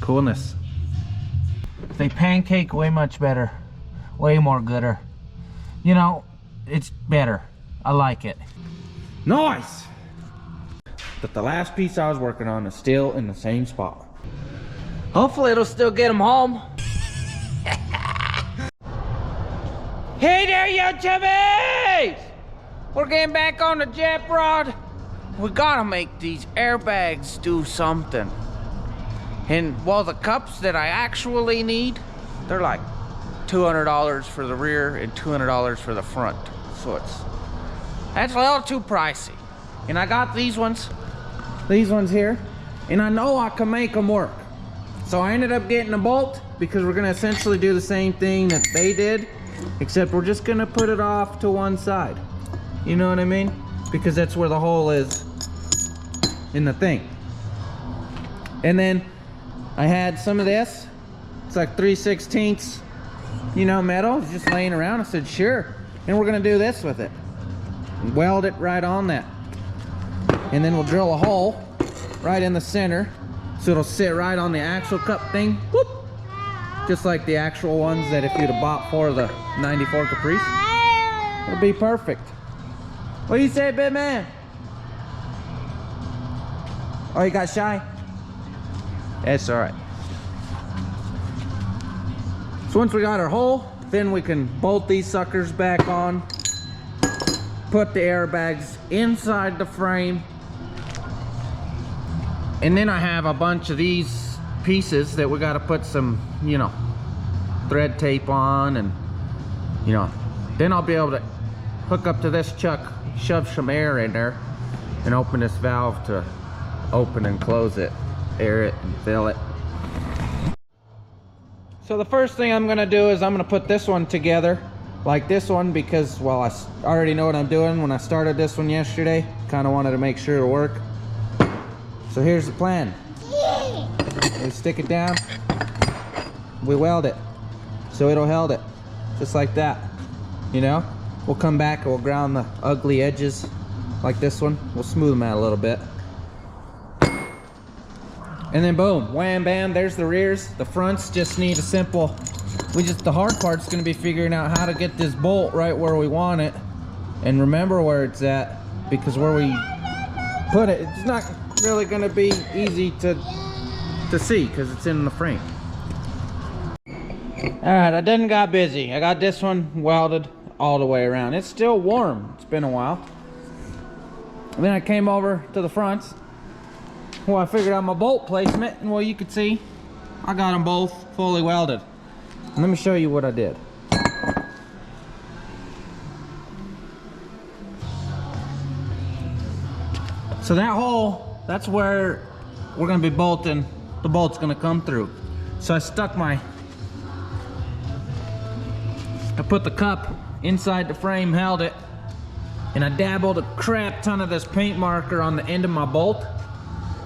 coolness. They pancake way much better, way more gooder. You know, it's better. I like it. Nice! But the last piece I was working on is still in the same spot. Hopefully it'll still get them home. Hey there, you chubbies! We're getting back on the Jap-Rod. We gotta make these airbags do something. And well, the cups that I actually need, they're like $200 for the rear and $200 for the front. So that's a little too pricey. And I got these ones here, and I know I can make them work. So I ended up getting a bolt because we're gonna essentially do the same thing that they did, except we're just gonna put it off to one side. You know what I mean? Because that's where the hole is in the thing. And then I had some of this. It's like 3/16, you know, metal. It's just laying around. I said, sure. And we're gonna do this with it. Weld it right on that. And then we'll drill a hole right in the center so it'll sit right on the axle cup thing. Whoop! Just like the actual ones that if you'd have bought for the 94 Caprice. It'll be perfect. What do you say, big man? Oh, you got shy? It's all right. So once we got our hole, then we can bolt these suckers back on, put the airbags inside the frame, and then I have a bunch of these pieces that we got to put some, you know, thread tape on, and you know, then I'll be able to hook up to this chuck, shove some air in there, and open this valve to open and close it, air it and fill it. So the first thing I'm gonna do is I'm gonna put this one together like this one because, well, I already know what I'm doing. When I started this one yesterday, kind of wanted to make sure it'll work. So here's the plan. We stick it down, we weld it so it'll hold it just like that, you know. We'll come back and we'll ground the ugly edges like this one. We'll smooth them out a little bit. And then boom, wham bam, there's the rears. The fronts just need a simple, the hard part's gonna be figuring out how to get this bolt right where we want it and remember where it's at, because where we put it, it's not really gonna be easy to see because it's in the frame. All right, I done got busy. I got this one welded all the way around. It's still warm, it's been a while. And then I came over to the fronts. Well, I figured out my bolt placement, and well, you could see I got them both fully welded. And let me show you what I did. So that hole, that's where we're gonna be bolting, the bolt's gonna come through. So I put the cup inside the frame, held it, and I dabbled a crap ton of this paint marker on the end of my bolt,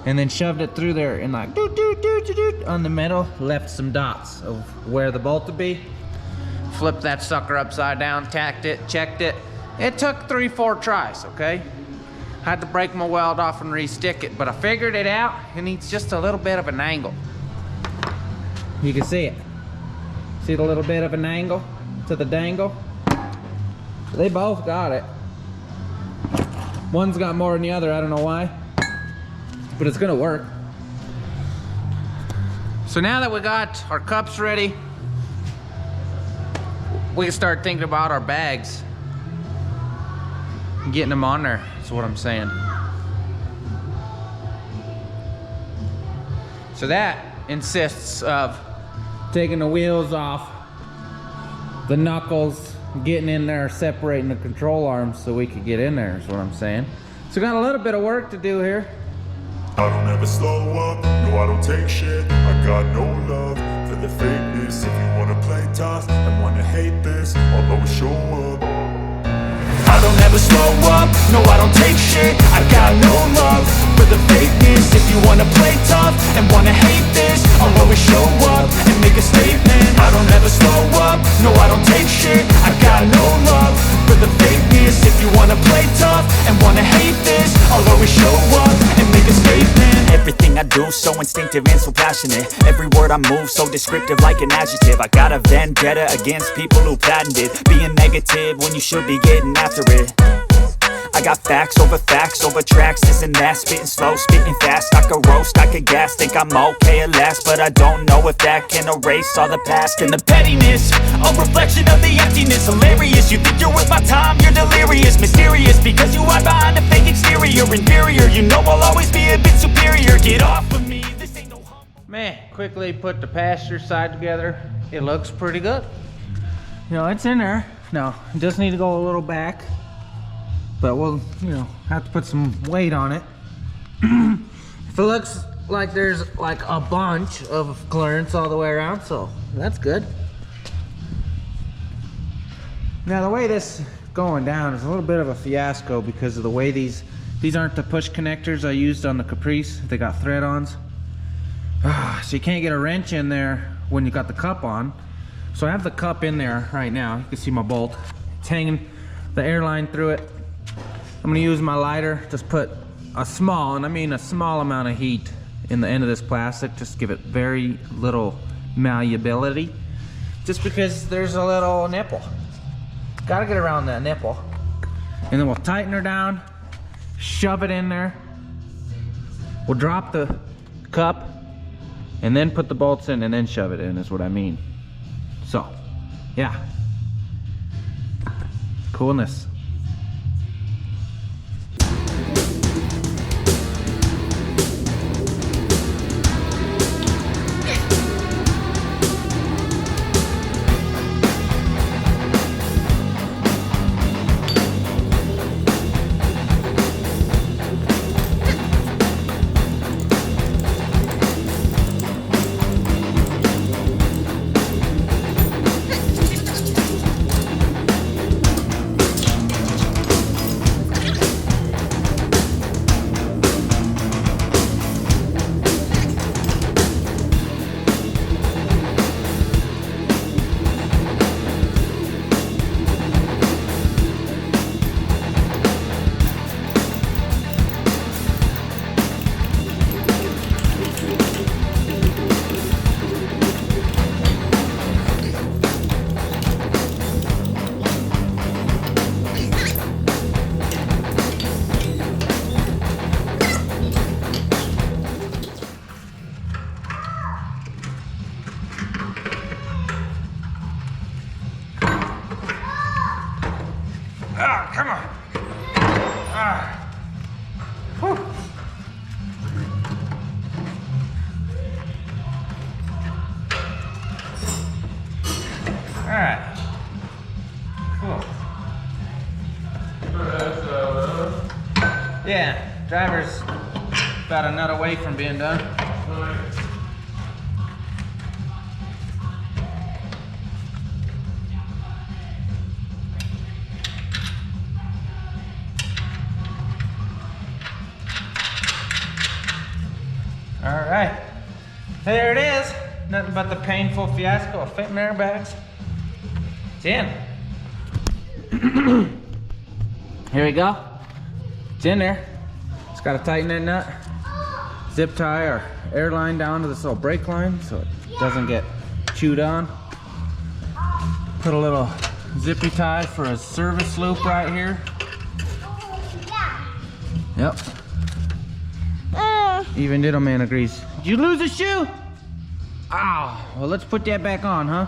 and then shoved it through there and like doot, doot, doot, doot, doot, on the metal, left some dots of where the bolt would be. Flipped that sucker upside down, tacked it, checked it. It took 3-4 tries, okay? Had to break my weld off and re-stick it, but I figured it out. It needs just a little bit of an angle. You can see it. See the little bit of an angle to the dangle? They both got it. One's got more than the other, I don't know why. But it's gonna work. So now that we got our cups ready, we can start thinking about our bags. Getting them on there, is what I'm saying. So that consists of taking the wheels off, the knuckles, getting in there, separating the control arms so we could get in there, is what I'm saying. So we got a little bit of work to do here. I don't ever slow up, no I don't take shit. I got no love for the fakeness. If you wanna play tough and wanna hate this, I'll always show up. I don't ever slow up, no I don't take shit. I got no love for the fakeness. If you wanna play tough and wanna hate this, I'll always show up and make a statement. I don't ever slow up, no I don't take shit. I got no love for the fakeness. If you wanna play tough and wanna hate this, I'll always show up and make a statement. Everything I I do, so instinctive and so passionate. Every word I move, so descriptive like an adjective. I got a vendetta against people who patented being negative when you should be getting after it. I got facts over tracks, this and that. Spitting slow, spitting fast, I could roast, I could gas. Think I'm okay at last, but I don't know if that can erase all the past. And the pettiness, a reflection of the emptiness. Hilarious, you think you're worth my time, you're delirious. Mysterious, because you hide behind a fake exterior. Inferior, you know I'll always be a bit superior. Get off of me, this ain't no humble. Man, quickly put the passenger side together. It looks pretty good. You know, it's in there. Now, it does need to go a little back, but we'll, you know, have to put some weight on it. If it looks like there's like a bunch of clearance all the way around, so that's good. Now the way this is going down is a little bit of a fiasco because of the way these aren't the push connectors I used on the Caprice. They got thread-ons. So you can't get a wrench in there when you got the cup on. So I have the cup in there right now. You can see my bolt. It's hanging the airline through it. I'm gonna use my lighter, just put a small, and I mean a small amount of heat in the end of this plastic, just give it very little malleability, just because there's a little nipple. Gotta get around that nipple. And then we'll tighten her down, shove it in there. We'll drop the cup, and then put the bolts in, and then shove it in, is what I mean. So, yeah. Coolness. Come on. Whew. All right. Cool. Yeah, driver's about a nut away from being done. All right, there it is. Nothing but the painful fiasco of fitting airbags. It's in. Here we go. It's in there. Just gotta tighten that nut. Zip tie our airline down to this little brake line so it doesn't get chewed on. Put a little zippy tie for a service loop right here. Yep. Even Diddle Man agrees. Did you lose a shoe? Ow. Well, let's put that back on, huh?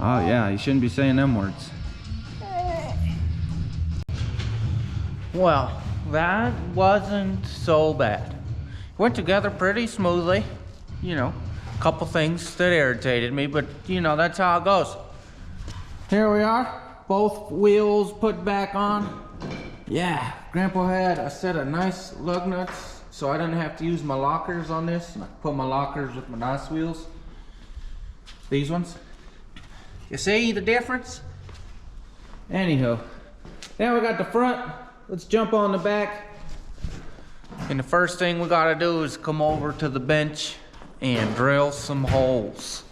Oh yeah, you shouldn't be saying them words. Well, that wasn't so bad. Went together pretty smoothly. You know, a couple things that irritated me, but you know, that's how it goes. Here we are, both wheels put back on. Yeah, Grandpa had a set of nice lug nuts, so I didn't have to use my lockers on this. I put my lockers with my nice wheels. These ones. You see the difference? Anywho, now we got the front. Let's jump on the back. And the first thing we gotta do is come over to the bench and drill some holes.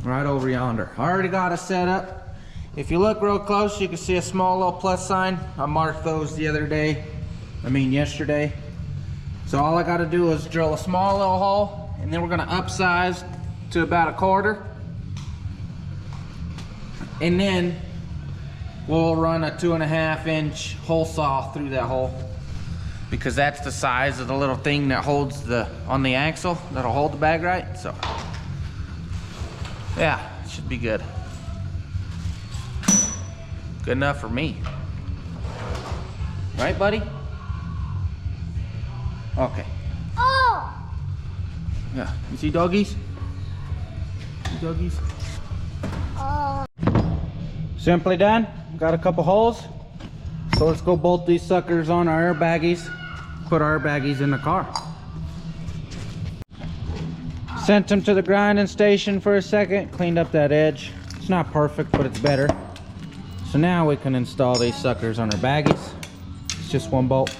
Right over yonder. I already got it set up. if you look real close, you can see a small little plus sign. I marked those the other day. Yesterday. So all I got to do is drill a small little hole, and then we're going to upsize to about 1/4. And then we'll run a 2.5-inch hole saw through that hole, because that's the size of the little thing that holds on the axle, that'll hold the bag right. So yeah, it should be good. Good enough for me. Right, buddy? Okay. Oh! Yeah, you see doggies? See doggies? Oh. Simply done. Got a couple holes. So let's go bolt these suckers on our air baggies. Put our air baggies in the car. Sent them to the grinding station for a second. Cleaned up that edge. It's not perfect, but it's better. So now we can install these suckers on our baggies. It's just one bolt.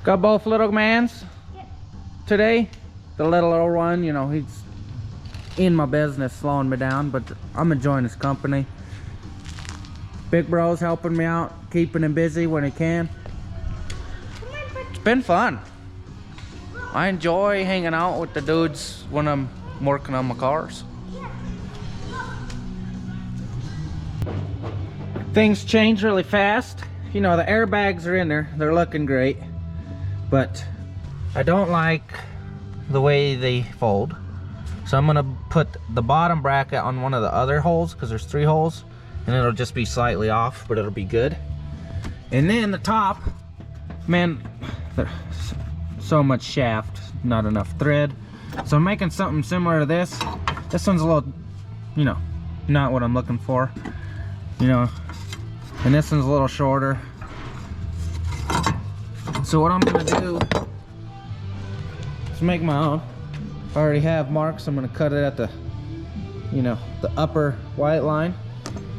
Got both little mans today. The little one, you know, he's in my business slowing me down, but I'm enjoying his company. Big bro's helping me out, keeping him busy when he can. It's been fun. I enjoy hanging out with the dudes when I'm working on my cars. Things change really fast. You know, the airbags are in there, they're looking great. But I don't like the way they fold. So I'm gonna put the bottom bracket on one of the other holes, because there's 3 holes, and it'll just be slightly off, but it'll be good. And then the top, man, there's so much shaft, not enough thread. So I'm making something similar to this. This one's a little, you know, not what I'm looking for, you know, and this one's a little shorter. So what I'm gonna do is make my own. I already have marks. I'm gonna cut it at the, you know, the upper white line,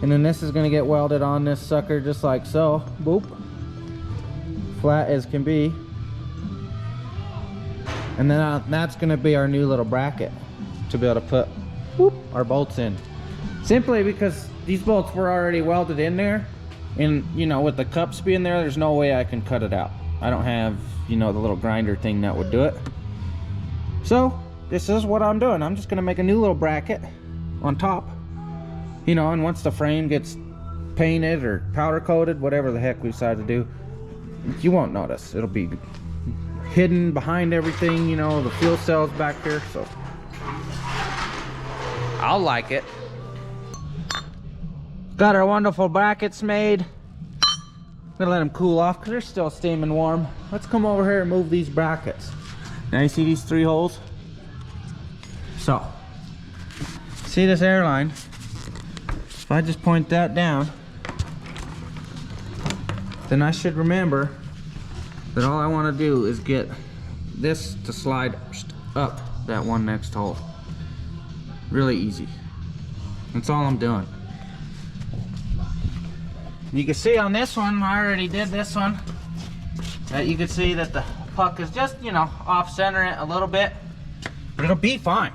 and then this is gonna get welded on this sucker just like so. Boop, flat as can be. And then that's gonna be our new little bracket to be able to put, whoop, our bolts in. Simply because these bolts were already welded in there, and you know, with the cups being there, there's no way I can cut it out. I don't have, you know, the little grinder thing that would do it. So this is what I'm doing. I'm just gonna make a new little bracket on top, you know, and once the frame gets painted or powder coated, whatever the heck we decide to do, you won't notice. It'll be hidden behind everything, you know, the fuel cells back here, so I'll like it. Got our wonderful brackets made. Gonna let them cool off because they're still steaming warm. Let's come over here and move these brackets. Now you see these 3 holes? So, see this airline? If I just point that down, then I should remember that all I want to do is get this to slide up that one next hole. Really easy. That's all I'm doing. You can see on this one, I already did this one, that you can see that the puck is just, you know, off center it a little bit, but it'll be fine.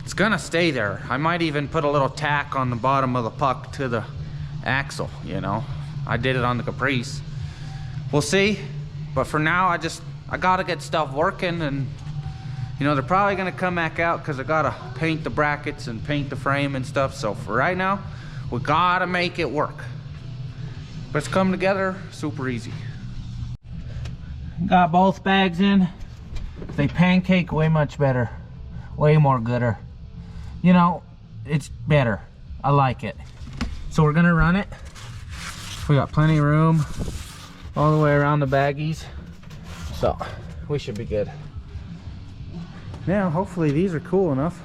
It's gonna stay there. I might even put a little tack on the bottom of the puck to the axle, you know. I did it on the Caprice. We'll see, but for now, I gotta get stuff working, and you know, they're probably gonna come back out because I gotta paint the brackets and paint the frame and stuff. So for right now, we gotta make it work. But it's coming together super easy. Got both bags in. They pancake way much better. Way more gooder. You know, it's better. I like it. So we're gonna run it. We got plenty of room all the way around the baggies. So we should be good. Now, hopefully these are cool enough.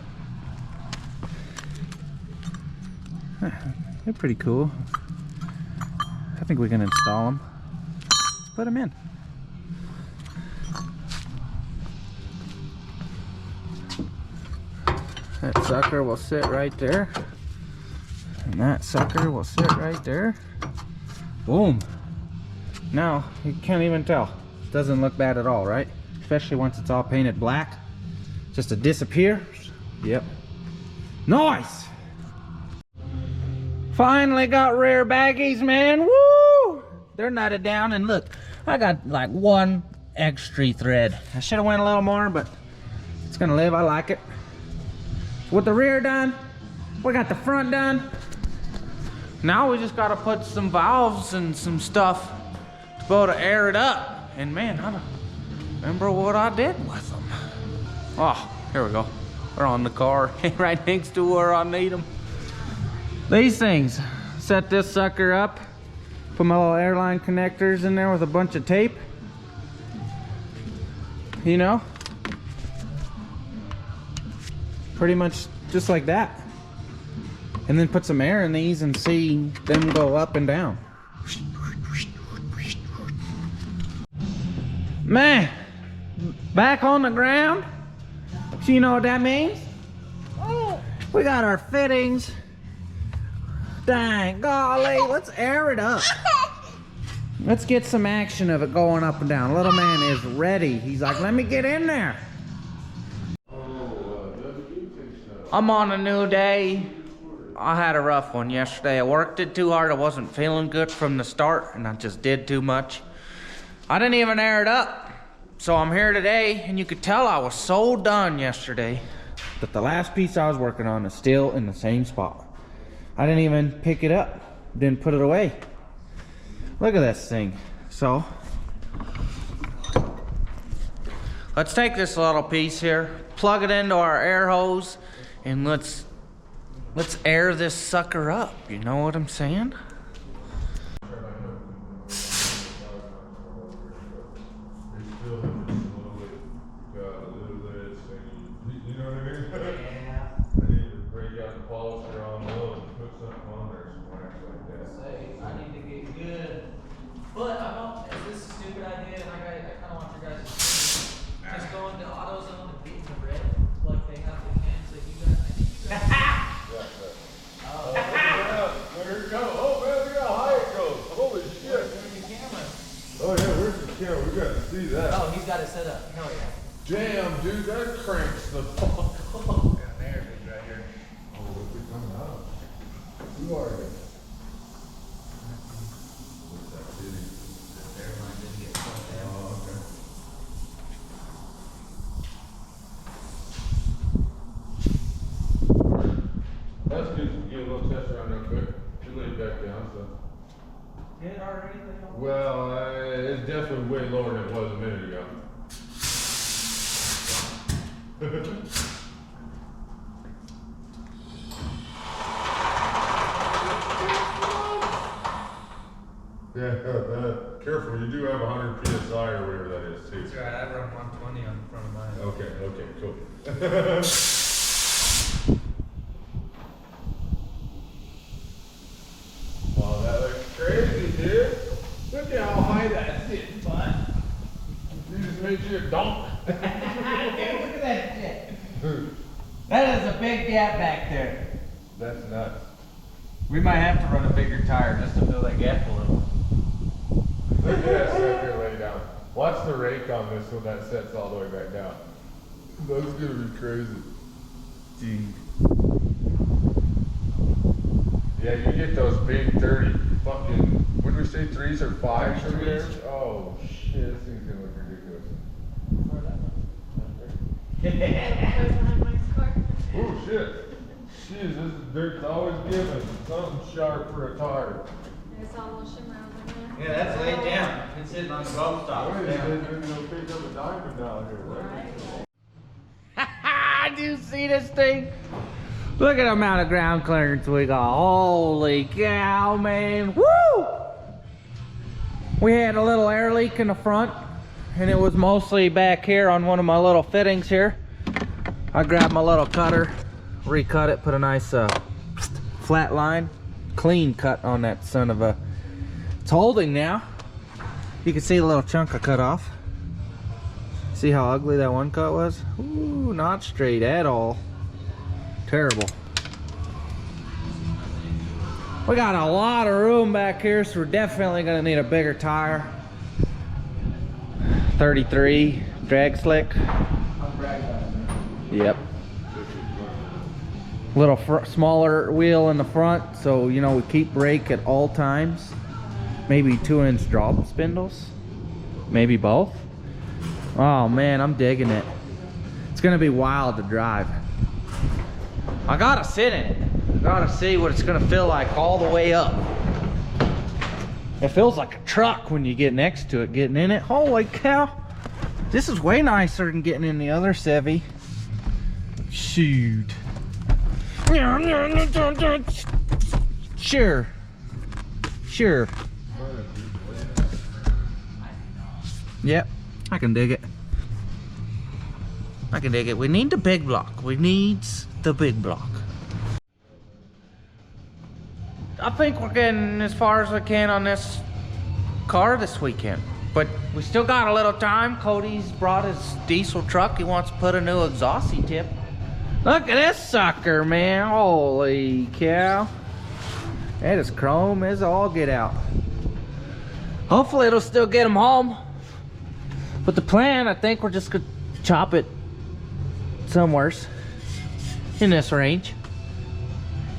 They're pretty cool. I think we can install them. Let's put them in. That sucker will sit right there. And that sucker will sit right there. Boom. Now, you can't even tell. Doesn't look bad at all, right? Especially once it's all painted black. Just to disappear. Yep. Nice. Finally got rear baggies, man. Woo! They're knotted down, and look, I got like one extra thread. I should have went a little more, but it's gonna live. I like it. With the rear done, we got the front done. Now we just gotta put some valves and some stuff to be able to air it up. And man, I don't remember what I did with them. Oh, here we go. They're on the car, right next to where I need them. These things, set this sucker up, put my little airline connectors in there with a bunch of tape. You know, pretty much just like that. And then put some air in these and see them go up and down. Man, back on the ground. So you know what that means? We got our fittings. Dang, golly, let's air it up. Let's get some action of it going up and down. Little man is ready. He's like, let me get in there. I'm on a new day. I had a rough one yesterday. I worked it too hard. I wasn't feeling good from the start, and I just did too much. I didn't even air it up. So I'm here today, and you could tell I was so done yesterday that the last piece I was working on is still in the same spot. I didn't even pick it up, didn't put it away. Look at this thing. So let's take this little piece here, plug it into our air hose, and let's air this sucker up. You know what I'm saying? Oh, he's got it set up. Hell yeah. Damn, dude, that cranks the fuck up. Yeah, there it is right here. Oh, what's it coming out? Who are you? What's that city? The airline didn't get shut down. Oh, okay. That's good. You get a little test around real quick. You lay it back down, so. Did it already? Well, it's definitely way lower than it was a minute ago. Yeah, careful. You do have 100 psi or whatever that is, too. That's right. I run 120 on the front of mine. Okay, cool. Oh, that looks crazy, dude. Look at how high that sits, bud. You just made you a donk. Dude, look at that shit. That is a big gap back there. That's nuts. We might have to run a bigger tire just to fill that gap a little. Look at that sucker lay down. Watch the rake on this when that sets all the way back down. That's gonna be crazy. Dude. Yeah, you get those big 30 fucking, what did we say, 3s or 5s over there? Oh shit, this thing's gonna look ridiculous. Oh shit. Jeez, this dirt's always giving something sharp for a tire. It's almost shimmer over there. Yeah, that's laid down. It's sitting on the boat stop. Wait, they're gonna pick up a diamond down here, right? Do you see this thing? Look at the amount of ground clearance we got. Holy cow, man. Woo! We had a little air leak in the front, and it was mostly back here on one of my little fittings here. I grabbed my little cutter, recut it, put a nice flat line, clean cut on that son of a... It's holding now. You can see the little chunk I cut off. See how ugly that one cut was? Ooh, not straight at all. Terrible. We got a lot of room back here, so we're definitely gonna need a bigger tire. 33 drag slick. Yep. Little smaller wheel in the front, so you know we keep brake at all times. Maybe 2-inch drop spindles, maybe both. Oh man, I'm digging it. It's gonna be wild to drive. I gotta sit in it. I gotta see what it's gonna feel like all the way up. It feels like a truck when you get next to it, getting in it. Holy cow. This is way nicer than getting in the other Chevy. Shoot. Sure. Sure. Yep, I can dig it. I can dig it. We need the big block. We need the big block. I think we're getting as far as we can on this car this weekend. But we still got a little time. Cody's brought his diesel truck. He wants to put a new exhausty tip. Look at this sucker, man. Holy cow. That is chrome as all get out. Hopefully it'll still get him home. But the plan, I think we're just gonna chop it somewheres in this range.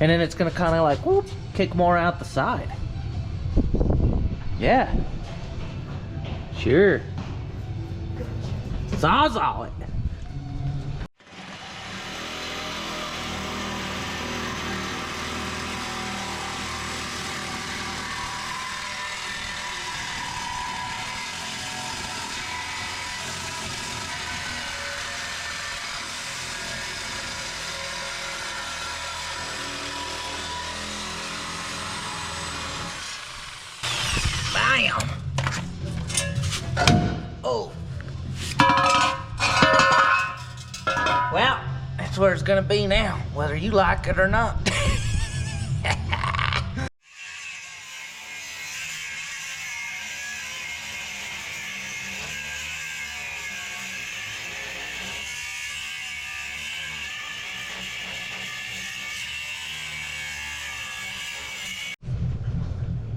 And then it's gonna kind of like, whoop, kick more out the side. Yeah. Sure. Sawzall it. Bam! Oh. Well, that's where it's gonna be now, whether you like it or not.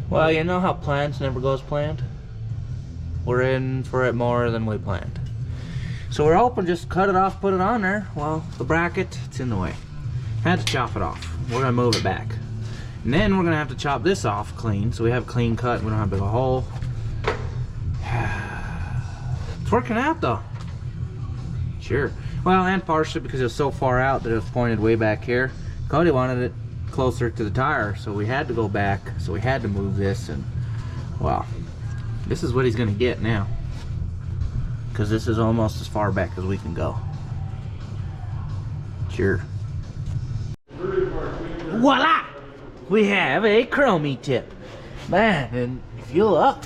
Well, you know how plans never goes planned? We're in for it more than we planned. So we're hoping just cut it off, put it on there. Well, the bracket, it's in the way. Had to chop it off. We're gonna move it back. And then we're gonna have to chop this off clean, so we have a clean cut, we don't have a big hole. It's working out though. Sure. Well, and partially because it was so far out that it was pointed way back here. Cody wanted it closer to the tire, so we had to go back, so we had to move this, and well, this is what he's gonna get now, because this is almost as far back as we can go. Sure. Voila, we have a chromie tip, man. And if you look,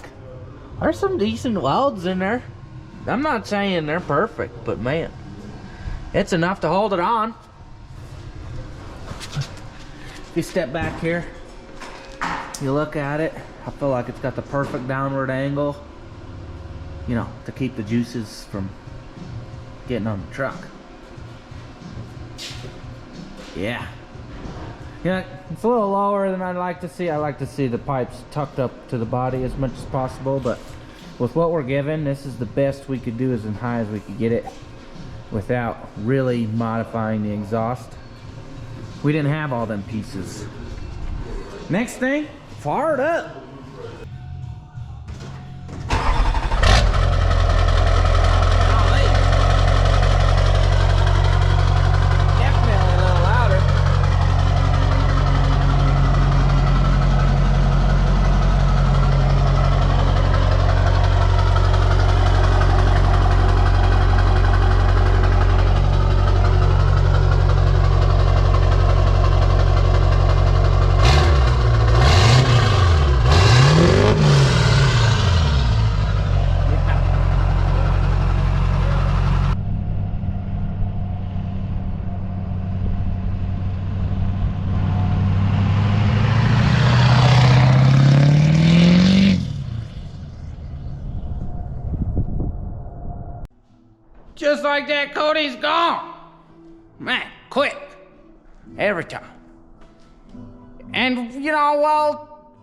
there's some decent welds in there. I'm not saying they're perfect, but man, it's enough to hold it on. You step back here, you look at it, I feel like it's got the perfect downward angle, you know, to keep the juices from getting on the truck. Yeah. Yeah, it's a little lower than I'd like to see. I like to see the pipes tucked up to the body as much as possible, but with what we're given, this is the best we could do, as high as we could get it without really modifying the exhaust. We didn't have all them pieces. Next thing, fire it up. Definitely a little louder. Just like that, Cody's gone. Man, quick. Every time. And, you know, well,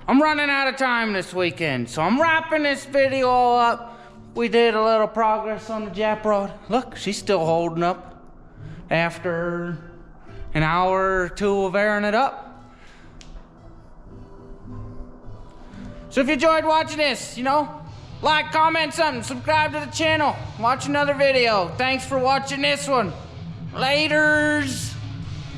I'm running out of time this weekend, so I'm wrapping this video up. We did a little progress on the Jap-Rod. Look, she's still holding up after an hour or two of airing it up. So if you enjoyed watching this, you know, like, comment something, subscribe to the channel, watch another video. Thanks for watching this one. Laters.